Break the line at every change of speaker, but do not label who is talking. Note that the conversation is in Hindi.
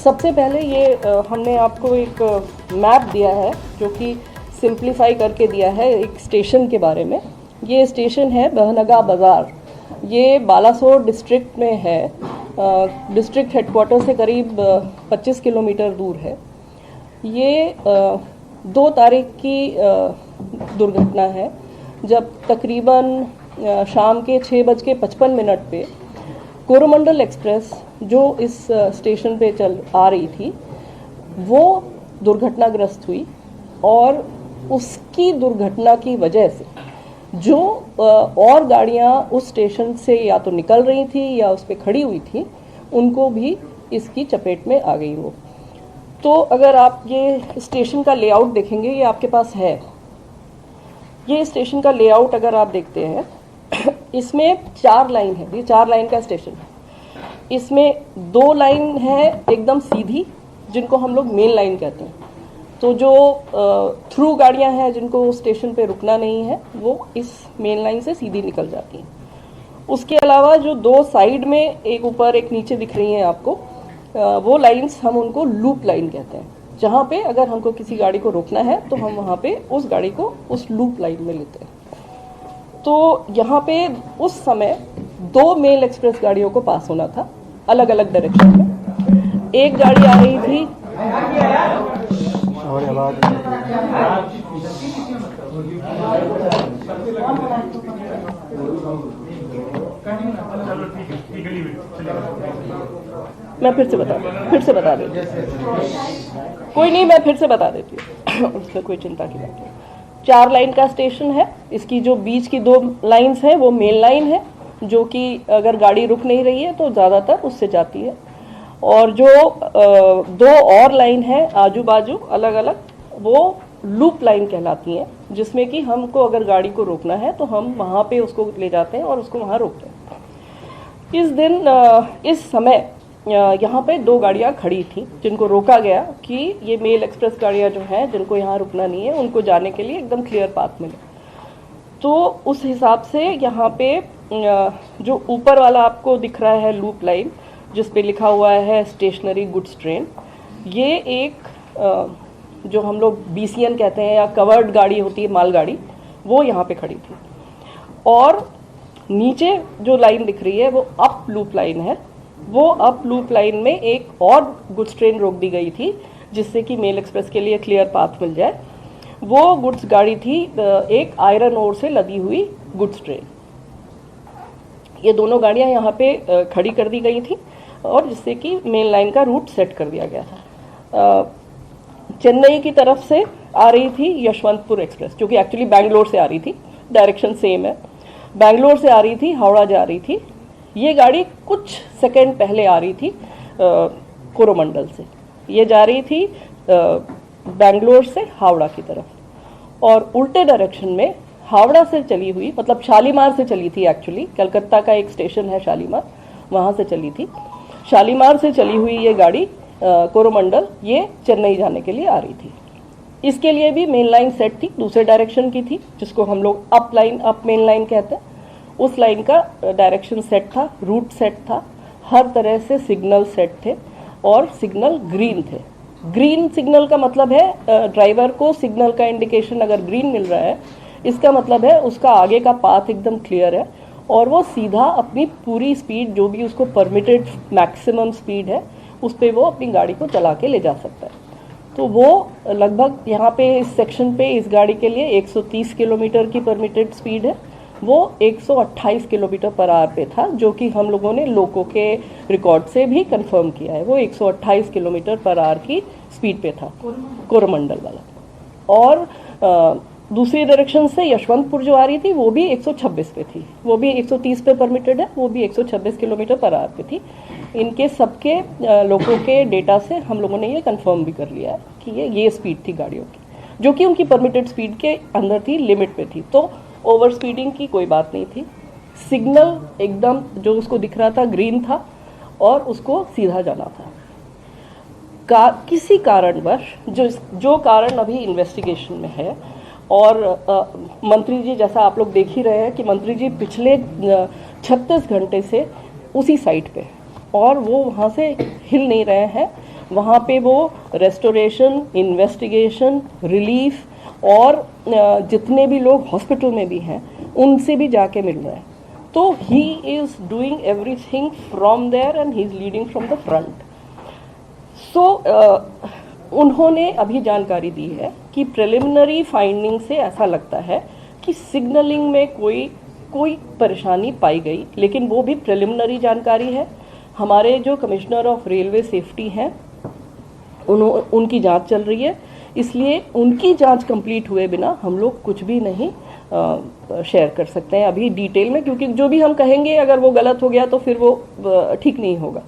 सबसे पहले ये हमने आपको एक मैप दिया है जो कि सिंप्लीफाई करके दिया है एक स्टेशन के बारे में। ये स्टेशन है बहनगा बाज़ार, ये बालासोर डिस्ट्रिक्ट में है। डिस्ट्रिक्ट हेडक्वार्टर से करीब 25 किलोमीटर दूर है। ये 2 तारीख की दुर्घटना है जब तकरीबन शाम के 6:55 पे कोरोमंडल एक्सप्रेस जो इस स्टेशन पे चल आ रही थी वो दुर्घटनाग्रस्त हुई और उसकी दुर्घटना की वजह से जो और गाड़ियां उस स्टेशन से या तो निकल रही थी या उस पर खड़ी हुई थी उनको भी इसकी चपेट में आ गई वो। तो अगर आप ये स्टेशन का लेआउट देखेंगे, ये आपके पास है, ये स्टेशन का लेआउट अगर आप देखते हैं इसमें 4 लाइन है, ये 4 लाइन का स्टेशन है। इसमें 2 लाइन है एकदम सीधी जिनको हम लोग मेन लाइन कहते हैं। तो जो थ्रू गाड़ियां हैं जिनको स्टेशन पे रुकना नहीं है वो इस मेन लाइन से सीधी निकल जाती हैं। उसके अलावा जो 2 साइड में एक ऊपर एक नीचे दिख रही हैं आपको, वो लाइंस हम उनको लूप लाइन कहते हैं। जहाँ पे अगर हमको किसी गाड़ी को रोकना है तो हम वहाँ पे उस गाड़ी को उस लूप लाइन में लेते हैं। तो यहाँ पे उस समय 2 मेल एक्सप्रेस गाड़ियों को पास होना था अलग अलग डायरेक्शन में। एक गाड़ी आ रही थी मैं फिर से बता देती हूँ। कोई नहीं, मैं फिर से बता देती हूँ उसमें कोई चिंता की बात नहीं। 4 लाइन का स्टेशन है। इसकी जो बीच की 2 लाइंस हैं वो मेन लाइन है जो कि अगर गाड़ी रुक नहीं रही है तो ज़्यादातर उससे जाती है। और जो 2 और लाइन है आजू बाजू अलग अलग, वो लूप लाइन कहलाती हैं, जिसमें कि हमको अगर गाड़ी को रोकना है तो हम वहाँ पे उसको ले जाते हैं और उसको वहाँ रोकते हैं। इस दिन इस समय यहाँ पे 2 गाड़ियाँ खड़ी थी जिनको रोका गया कि ये मेल एक्सप्रेस गाड़ियाँ जो हैं जिनको यहाँ रुकना नहीं है उनको जाने के लिए एकदम क्लियर पाथ मिले। तो उस हिसाब से यहाँ पे जो ऊपर वाला आपको दिख रहा है लूप लाइन जिस पे लिखा हुआ है स्टेशनरी गुड्स ट्रेन, ये एक जो हम लोग BCN कहते हैं या कवर्ड गाड़ी होती है मालगाड़ी, वो यहाँ पे खड़ी थी। और नीचे जो लाइन दिख रही है वो अप लूप लाइन है। वो अप लूप लाइन में एक और गुड्स ट्रेन रोक दी गई थी जिससे कि मेल एक्सप्रेस के लिए क्लियर पाथ मिल जाए। वो गुड्स गाड़ी थी एक आयरन ओर से लदी हुई गुड्स ट्रेन। ये दोनों गाड़ियां यहाँ पे खड़ी कर दी गई थी और जिससे कि मेन लाइन का रूट सेट कर दिया गया था। चेन्नई की तरफ से आ रही थी यशवंतपुर एक्सप्रेस जो कि एक्चुअली बैंगलोर से आ रही थी, डायरेक्शन सेम है। बैंगलोर से आ रही थी, हावड़ा जा रही थी। ये गाड़ी कुछ सेकंड पहले आ रही थी कोरोमंडल से, ये जा रही थी बैंगलोर से हावड़ा की तरफ। और उल्टे डायरेक्शन में हावड़ा से चली हुई, मतलब शालीमार से चली थी, एक्चुअली कलकत्ता का एक स्टेशन है शालीमार, वहाँ से चली थी। शालीमार से चली हुई ये गाड़ी कोरोमंडल ये चेन्नई जाने के लिए आ रही थी। इसके लिए भी मेन लाइन सेट थी, दूसरे डायरेक्शन की थी जिसको हम लोग अप मेन लाइन कहते हैं। उस लाइन का डायरेक्शन सेट था, रूट सेट था, हर तरह से सिग्नल सेट थे और सिग्नल ग्रीन थे। ग्रीन सिग्नल का मतलब है ड्राइवर को सिग्नल का इंडिकेशन अगर ग्रीन मिल रहा है इसका मतलब है उसका आगे का पाथ एकदम क्लियर है और वो सीधा अपनी पूरी स्पीड जो भी उसको परमिटेड मैक्सिमम स्पीड है उस पर वो अपनी गाड़ी को चला के ले जा सकता है। तो वो लगभग यहाँ पे इस सेक्शन पे इस गाड़ी के लिए 130 किलोमीटर की परमिटेड स्पीड है। वो 128 किलोमीटर पर आवर पे था जो कि हम लोगों ने लोको के रिकॉर्ड से भी कंफर्म किया है। वो 128 किलोमीटर पर आवर की स्पीड पे था कोरोमंडल वाला। और दूसरी डायरेक्शन से यशवंतपुर जो आ रही थी वो भी 126 पे थी, वो भी 130 पे परमिटेड है, वो भी 126 किलोमीटर पर आवर पे थी। इनके सबके लोगों के डेटा से हम लोगों ने ये कंफर्म भी कर लिया है कि ये स्पीड थी गाड़ियों की जो कि उनकी परमिटेड स्पीड के अंदर थी, लिमिट पे थी। तो ओवर स्पीडिंग की कोई बात नहीं थी। सिग्नल एकदम जो उसको दिख रहा था ग्रीन था और उसको सीधा जाना था। किसी कारणवश जो कारण अभी इन्वेस्टिगेशन में है और मंत्री जी जैसा आप लोग देख ही रहे हैं कि मंत्री जी पिछले 36 घंटे से उसी साइट पे और वो वहाँ से हिल नहीं रहे हैं वहाँ पे वो रेस्टोरेशन, इन्वेस्टिगेशन, रिलीफ और जितने भी लोग हॉस्पिटल में भी हैं उनसे भी जाके मिल रहे हैं। तो he is doing everything from there and he is leading from the front. So उन्होंने अभी जानकारी दी है कि प्रिलिमिनरी फाइंडिंग से ऐसा लगता है कि सिग्नलिंग में कोई परेशानी पाई गई, लेकिन वो भी प्रिलिमिनरी जानकारी है। हमारे जो कमिश्नर ऑफ रेलवे सेफ्टी हैं उनकी जांच चल रही है, इसलिए उनकी जांच कंप्लीट हुए बिना हम लोग कुछ भी नहीं शेयर कर सकते हैं अभी डिटेल में, क्योंकि जो भी हम कहेंगे अगर वो गलत हो गया तो फिर वो ठीक नहीं होगा।